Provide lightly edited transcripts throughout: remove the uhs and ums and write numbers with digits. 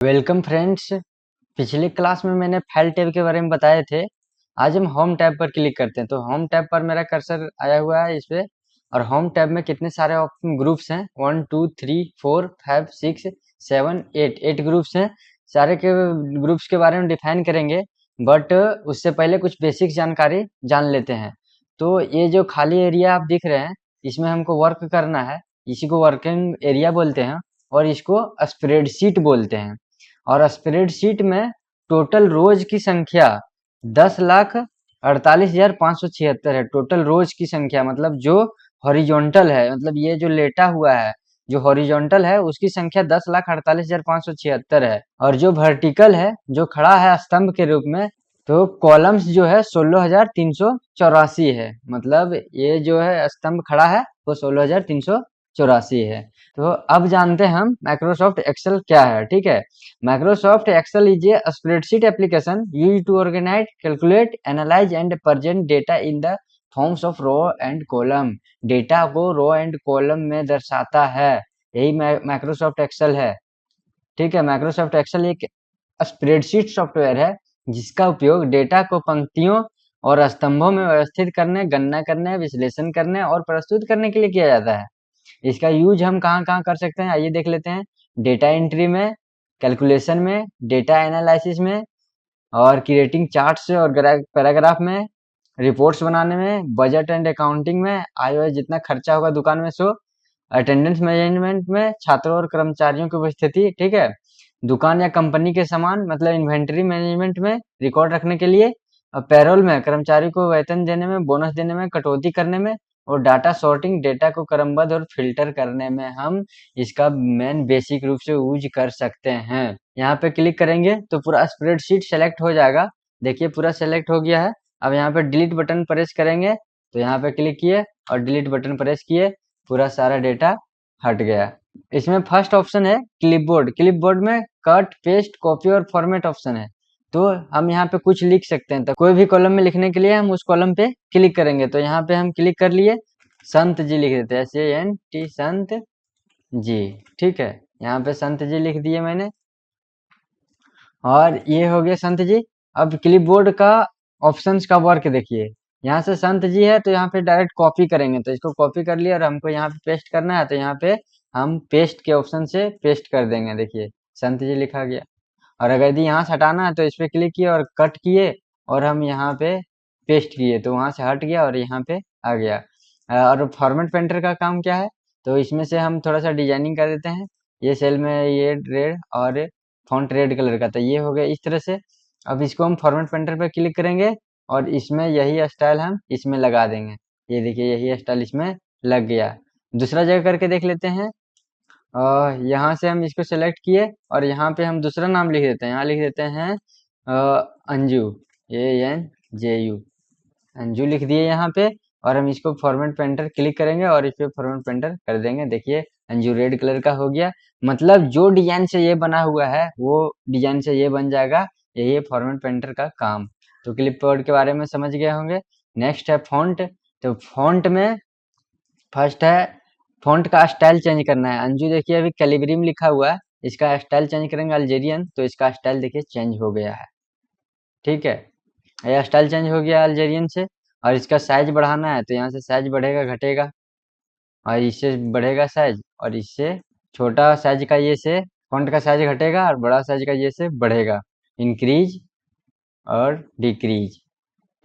Welcome friends. पिछले class में मैंने फाइल टैब के बारे में बताए थे। आज हम होम टैब पर क्लिक करते हैं। तो होम टैब पर मेरा कर्सर आया हुआ है इस पे। और होम टैब में कितने सारे ग्रुप्स हैं, 1 2 3 4 5 6 7 8 ग्रुप्स हैं। सारे के ग्रुप्स के बारे में डिफाइन करेंगे, बट उससे पहले कुछ बेसिक जानकारी जान लेते हैं। तो ये जो खाली एरिया आप दिख रहे हैं, इसमें हमको वर्क करना है। इसी को वर्किंग एरिया बोलते हैं और इसको स्प्रेडशीट बोलते हैं। और स्प्रेडशीट में टोटल रोज की संख्या 10,48,576 है। टोटल रोज की संख्या मतलब जो हॉरिजॉन्टल है, मतलब ये जो लेटा हुआ है, जो हॉरिजॉन्टल है उसकी संख्या 10,48,576 है। और जो वर्टिकल है, जो खड़ा है स्तंभ के रूप में, तो कॉलम्स जो है 16,384 है। मतलब ये जो है स्तंभ खड़ा है वो 16,384 है। तो अब जानते हैं हम माइक्रोसॉफ्ट एक्सेल क्या है। ठीक है, Microsoft Excel is a spreadsheet application use to organise, calculate, analyse and present data in the forms of row and column. Data को रो एंड कॉलम में दर्शाता है, यही माइक्रोसॉफ्ट एक्सेल है। ठीक है, माइक्रोसॉफ्ट एक्सेल एक स्प्रेडशीट सॉफ्टवेयर है जिसका उपयोग डेटा को पंक्तियों और स्तंभों में व्यवस्थित करने, गणना करने, विश्लेषण करने और प्रस्तुत करने के लिए किया जाता है। इसका यूज हम कहाँ कहाँ कर सकते हैं, आइए देख लेते हैं। डेटा एंट्री में, कैलकुलेशन में, डेटा एनालिसिस में, और क्रिएटिंग चार्ट्स और पैराग्राफ में, रिपोर्ट्स बनाने में, बजट एंड अकाउंटिंग में, आय व्यय जितना खर्चा होगा दुकान में सो, अटेंडेंस मैनेजमेंट में, छात्रों और कर्मचारियों की उपस्थिति, ठीक है, दुकान या कंपनी के सामान मतलब इन्वेंटरी मैनेजमेंट में, रिकॉर्ड रखने के लिए, और पैरोल में कर्मचारी को वेतन देने में, बोनस देने में, कटौती करने में, और डाटा सॉर्टिंग, डेटा को क्रमबद्ध और फिल्टर करने में हम इसका मेन बेसिक रूप से यूज कर सकते हैं। यहाँ पे क्लिक करेंगे तो पूरा स्प्रेडशीट सेलेक्ट हो जाएगा। देखिए पूरा सेलेक्ट हो गया है। अब यहाँ पे डिलीट बटन प्रेस करेंगे तो यहाँ पे क्लिक किए और डिलीट बटन प्रेस किए, पूरा सारा डेटा हट गया। इसमें फर्स्ट ऑप्शन है क्लिपबोर्ड। क्लिपबोर्ड में कट, पेस्ट, कॉपी और फॉर्मेट ऑप्शन है। तो हम यहाँ पे कुछ लिख सकते हैं। तो कोई भी कॉलम में लिखने के लिए हम उस कॉलम पे क्लिक करेंगे। तो यहाँ पे हम क्लिक कर लिए, संत जी लिख देते हैं, SANT संत जी। ठीक है, यहाँ पे संत जी लिख दिए मैंने, और ये हो गया संत जी। अब क्लिपबोर्ड का ऑप्शंस का वर्क देखिए, यहाँ से संत जी है तो यहाँ पे डायरेक्ट कॉपी करेंगे। तो इसको कॉपी कर लिया और हमको यहाँ पे पेस्ट करना है, तो यहाँ पे हम पेस्ट के ऑप्शन से पेस्ट कर देंगे। देखिए संत जी लिखा गया। और अगर यदि यहाँ से हटाना है तो इस पे क्लिक किए और कट किए और हम यहाँ पे पेस्ट किए तो वहां से हट गया और यहाँ पे आ गया। और फॉर्मेट पेंटर का काम क्या है, तो इसमें से हम थोड़ा सा डिजाइनिंग कर देते हैं। ये सेल में ये रेड और फॉन्ट रेड कलर का, तो ये हो गया इस तरह से। अब इसको हम फॉर्मेट पेंटर पे क्लिक करेंगे और इसमें यही स्टाइल हम इसमें लगा देंगे। ये देखिए यही स्टाइल इसमें लग गया। दूसरा जगह करके देख लेते हैं। यहाँ से हम इसको सेलेक्ट किए और यहाँ पे हम दूसरा नाम लिख देते हैं। यहाँ लिख देते हैं अंजू, ANJU, अंजू लिख दिए यहाँ पे। और हम इसको फॉर्मेट पेंटर क्लिक करेंगे और इस पे फॉर्मेट पेंटर कर देंगे। देखिए अंजू रेड कलर का हो गया। मतलब जो डिजाइन से ये बना हुआ है वो डिजाइन से ये बन जाएगा। यही है फॉर्मेट पेंटर का काम। तो क्लिपबोर्ड के बारे में समझ गए होंगे। नेक्स्ट है फॉन्ट। तो फॉन्ट में फर्स्ट है फॉन्ट का स्टाइल चेंज करना है। अंजू देखिए अभी कैलिब्री में लिखा हुआ है, इसका स्टाइल चेंज करेंगे अल्जेरियन, तो इसका स्टाइल देखिए चेंज हो गया है। ठीक है, ये स्टाइल चेंज हो गया अल्जेरियन से। और इसका साइज बढ़ाना है तो यहाँ से साइज बढ़ेगा घटेगा, और इससे बढ़ेगा साइज, और इससे छोटा साइज का ये से फॉन्ट का साइज घटेगा और बड़ा साइज का ये से बढ़ेगा, इंक्रीज और डिक्रीज।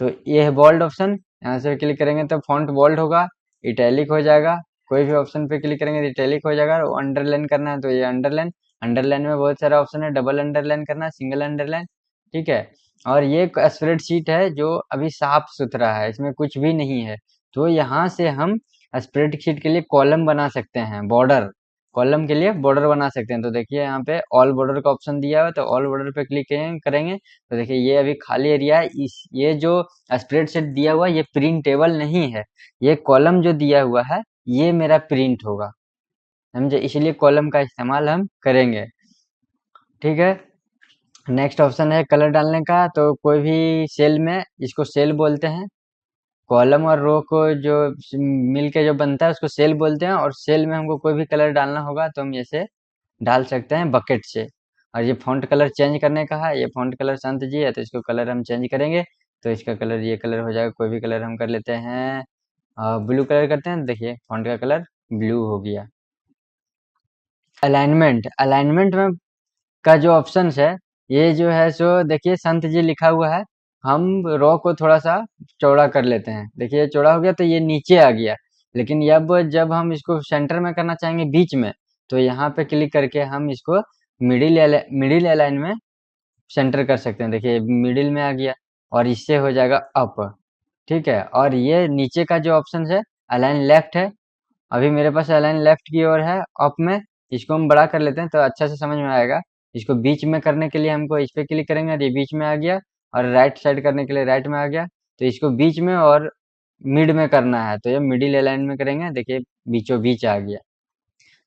तो ये है बोल्ड ऑप्शन। यहाँ से क्लिक करेंगे तो फॉन्ट बोल्ड होगा, इटैलिक हो जाएगा। कोई भी ऑप्शन पे क्लिक करेंगे तो इटैलिक हो जाएगा। और अंडरलाइन करना है तो ये अंडरलाइन। अंडरलाइन में बहुत सारा ऑप्शन है, डबल अंडरलाइन करना, सिंगल अंडरलाइन। ठीक है, और ये एक स्प्रेडशीट है जो अभी साफ सुथरा है, इसमें कुछ भी नहीं है। तो यहाँ से हम स्प्रेडशीट के लिए कॉलम बना सकते हैं, बॉर्डर, कॉलम के लिए बॉर्डर बना सकते हैं। तो देखिए यहाँ पे ऑल बॉर्डर का ऑप्शन दिया हुआ है, तो ऑल बॉर्डर पे क्लिक करेंगे तो देखिए ये अभी खाली एरिया है। इस ये जो स्प्रेडशीट दिया हुआ है ये प्रिंटेबल नहीं है। ये कॉलम जो दिया हुआ है ये मेरा प्रिंट होगा, समझे, इसलिए कॉलम का इस्तेमाल हम करेंगे। ठीक है, नेक्स्ट ऑप्शन है कलर डालने का। तो कोई भी सेल में, इसको सेल बोलते हैं, कॉलम और रो को जो मिल के जो बनता है उसको सेल बोलते हैं। और सेल में हमको कोई भी कलर डालना होगा तो हम ऐसे डाल सकते हैं बकेट से। और ये फ़ॉन्ट कलर चेंज करने का है, ये फ़ॉन्ट कलर संत जी है तो इसको कलर हम चेंज करेंगे। तो इसका कलर ये कलर हो जाएगा, कोई भी कलर हम कर लेते हैं, ब्लू कलर करते हैं। देखिए फ़ॉन्ट का कलर ब्लू हो गया। अलाइनमेंट, अलाइनमेंट में का जो ऑप्शंस है, ये जो है सो देखिए संत जी लिखा हुआ है, हम रो को थोड़ा सा चौड़ा कर लेते हैं। देखिए ये चौड़ा हो गया तो ये नीचे आ गया। लेकिन अब जब हम इसको सेंटर में करना चाहेंगे बीच में, तो यहाँ पे क्लिक करके हम इसको मिडिल अलाइन में सेंटर कर सकते हैं। देखिए मिडिल में आ गया और इससे हो जाएगा अप। ठीक है, और ये नीचे का जो ऑप्शन है अलाइन लेफ्ट है, अभी मेरे पास अलाइन लेफ्ट की ओर है अप में। इसको हम बड़ा कर लेते हैं तो अच्छा से समझ में आएगा। इसको बीच में करने के लिए हमको इस पे क्लिक करेंगे तो ये बीच में आ गया, और राइट साइड करने के लिए राइट में आ गया। तो इसको बीच में और मिड में करना है तो ये मिडिल अलाइन में करेंगे। देखिए बीचों बीच आ गया।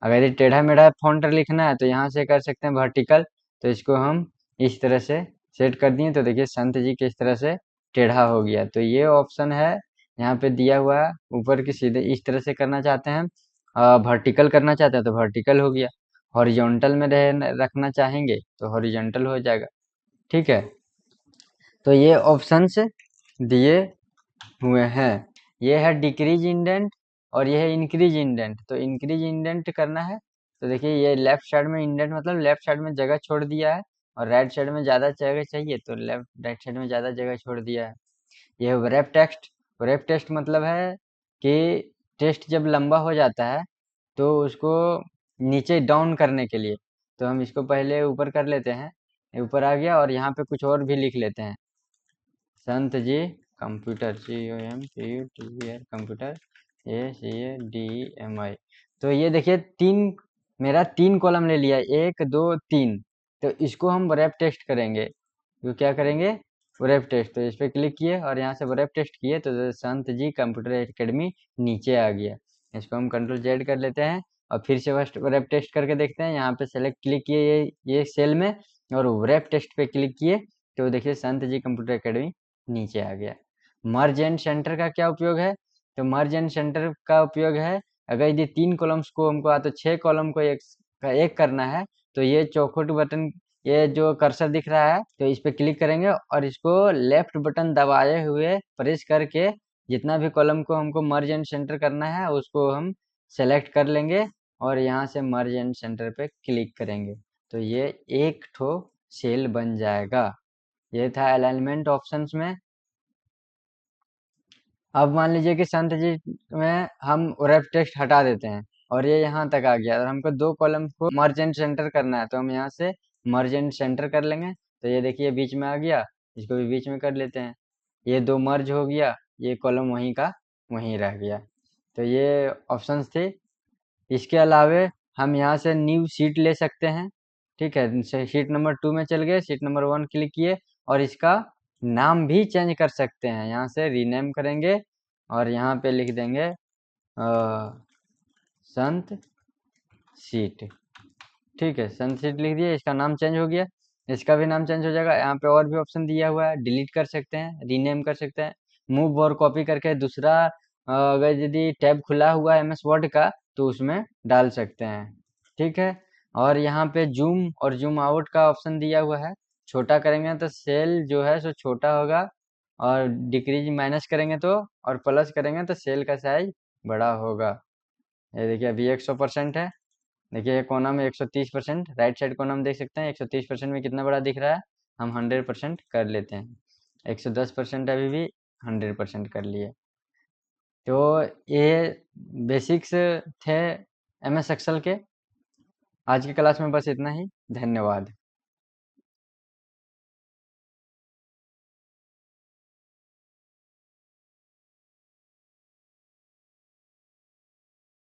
अगर ये टेढ़ा मेढ़ा फॉन्ट लिखना है तो यहाँ से कर सकते हैं वर्टिकल। तो इसको हम इस तरह से सेट कर दिए तो देखिए संत जी किस तरह से टेढ़ा हो गया। तो ये ऑप्शन है यहाँ पे दिया हुआ है, ऊपर की सीधे इस तरह से करना चाहते हैं, वर्टिकल करना चाहते हैं तो वर्टिकल हो गया। हॉरिजॉन्टल में रखना चाहेंगे तो हॉरिजॉन्टल हो जाएगा। ठीक है, तो ये ऑप्शंस दिए हुए हैं। ये है डिक्रीज इंडेंट और ये है इंक्रीज इंडेंट। तो इंक्रीज इंडेंट करना है तो देखिए ये लेफ्ट साइड में इंडेंट मतलब लेफ्ट साइड में जगह छोड़ दिया है, और राइट साइड में ज़्यादा जगह चाहिए तो लेफ्ट राइट साइड में ज़्यादा जगह छोड़ दिया है। ये व्रैप टेक्स्ट, व्रैप टेक्स्ट मतलब है कि टेक्स्ट जब लंबा हो जाता है तो उसको नीचे डाउन करने के लिए, तो हम इसको पहले ऊपर कर लेते हैं, ऊपर आ गया और यहाँ पे कुछ और भी लिख लेते हैं, संत जी कंप्यूटर, COMPUTER कंप्यूटर, ACADEMI। तो ये देखिए मेरा तीन कॉलम ले लिया, 1 2 3। तो इसको हम रैप टेस्ट करेंगे। तो क्या करेंगे, रैप टेस्ट। तो इस पर क्लिक किए और यहाँ से रैप टेस्ट किए तो संत जी कंप्यूटर एकेडमी नीचे आ गया। इसको हम Ctrl Z कर लेते हैं और फिर से फर्स्ट रैप टेस्ट करके देखते हैं। यहाँ पे सेलेक्ट क्लिक किए ये सेल में और रैप टेस्ट पे क्लिक किए तो देखिए संत जी कंप्यूटर एकेडमी नीचे आ गया। मर्ज एंड सेंटर का क्या उपयोग है, तो मर्ज एंड सेंटर का उपयोग है, अगर यदि 3 कॉलम्स को हमको तो 6 कॉलम को एक करना है तो ये चौखुट बटन, ये जो कर्सर दिख रहा है तो इस पे क्लिक करेंगे और इसको लेफ्ट बटन दबाए हुए प्रेस करके जितना भी कॉलम को हमको मर्ज एंड सेंटर करना है उसको हम सेलेक्ट कर लेंगे और यहाँ से मर्ज एंड सेंटर पे क्लिक करेंगे तो ये एक ठो सेल बन जाएगा। ये था अलाइनमेंट ऑप्शंस में। अब मान लीजिए कि संत जी में हम रैप टेक्स्ट हटा देते हैं और ये यहाँ तक आ गया और हमको 2 कॉलम को मर्ज एंड सेंटर करना है तो हम यहाँ से मर्ज एंड सेंटर कर लेंगे। तो ये देखिए बीच में आ गया, इसको भी बीच में कर लेते हैं, ये 2 मर्ज हो गया, ये कॉलम वहीं का वहीं रह गया। तो ये ऑप्शंस थे। इसके अलावे हम यहाँ से न्यू सीट ले सकते हैं। ठीक है, शीट नंबर 2 में चल गए, शीट नंबर 1 क्लिक किए और इसका नाम भी चेंज कर सकते हैं। यहाँ से रीनेम करेंगे और यहाँ पे लिख देंगे संत सीट। ठीक है, संत सीट लिख दिए, इसका नाम चेंज हो गया, इसका भी नाम चेंज हो जाएगा। यहाँ पे और भी ऑप्शन दिया हुआ है, डिलीट कर सकते हैं, रीनेम कर सकते हैं, मूव और कॉपी करके दूसरा अगर यदि टैब खुला हुआ है MS वर्ड का तो उसमें डाल सकते हैं। ठीक है, और यहाँ पे जूम और जूम आउट का ऑप्शन दिया हुआ है। छोटा करेंगे तो सेल जो है सो छोटा होगा और डिक्रीज माइनस करेंगे तो, और प्लस करेंगे तो सेल का साइज बड़ा होगा। ये देखिए अभी 100% है, देखिए ये कोना में 130%, राइट साइड कोना में देख सकते हैं 130% में कितना बड़ा दिख रहा है। हम 100% कर लेते हैं, 110% अभी भी 100% कर लिए। तो ये बेसिक्स थे MS एक्सेल के। आज की क्लास में बस इतना ही, धन्यवाद।